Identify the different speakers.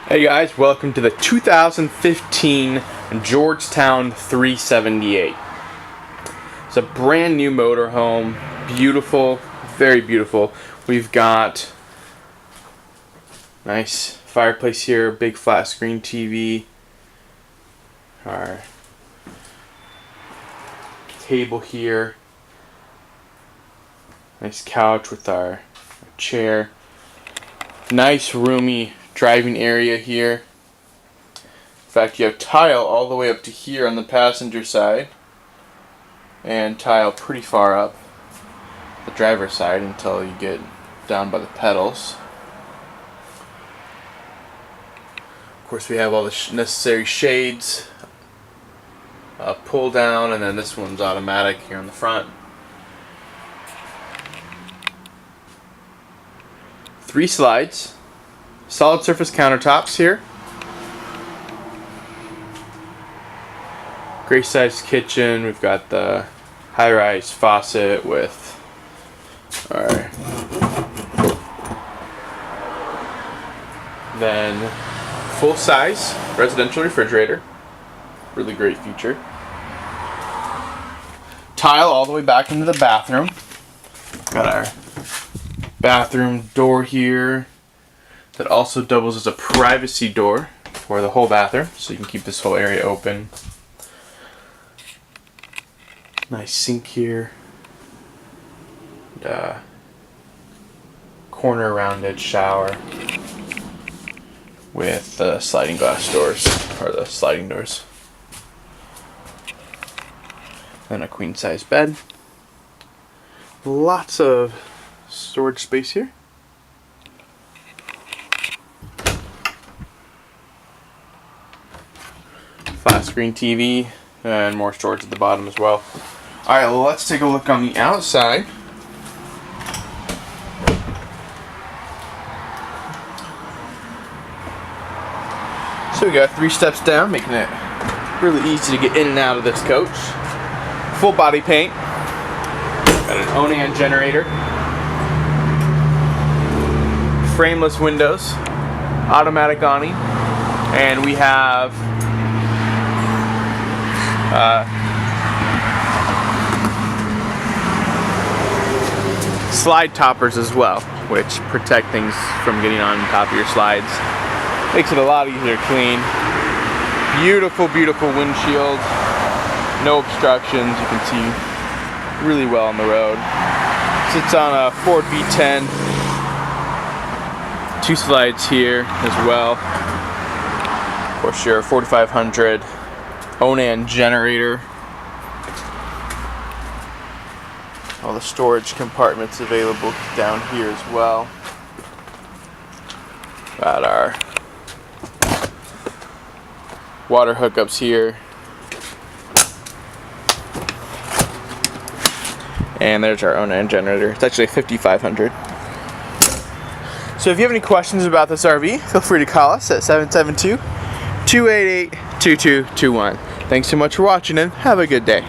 Speaker 1: Hey guys, welcome to the 2015 Georgetown 378. It's a brand new motorhome, beautiful, very beautiful. We've got nice fireplace here, big flat screen TV, our table here, nice couch with our chair, nice roomy driving area here. In fact, you have tile all the way up to here on the passenger side and tile pretty far up the driver's side until you get down by the pedals. Of course, we have all the necessary shades, pull down, and then this one's automatic here on the front. 3 slides. Solid surface countertops here. Great sized kitchen. We've got the high-rise faucet with our then full-size residential refrigerator. Really great feature. Tile all the way back into the bathroom. Got our bathroom door here that also doubles as a privacy door for the whole bathroom, so you can keep this whole area open. Nice sink here. And, corner rounded shower with the sliding glass doors, or the sliding doors. And a queen size bed. Lots of storage space here. Flat screen TV and more storage at the bottom as well. Alright, well, let's take a look on the outside. So we got 3 steps down, making it really easy to get in and out of this coach. Full body paint. Got an Onan generator. Frameless windows. Automatic awning. And we have slide toppers as well, which protect things from getting on top of your slides. Makes it a lot easier to clean. Beautiful, beautiful windshield. No obstructions. You can see really well on the road. Sits on a Ford V10. 2 slides here as well. Of course, your 4500 Onan generator. All the storage compartments available down here as well. Got our water hookups here. And there's our Onan generator. It's actually a 5500. So if you have any questions about this RV, feel free to call us at 772-288-2221. Thanks so much for watching and have a good day.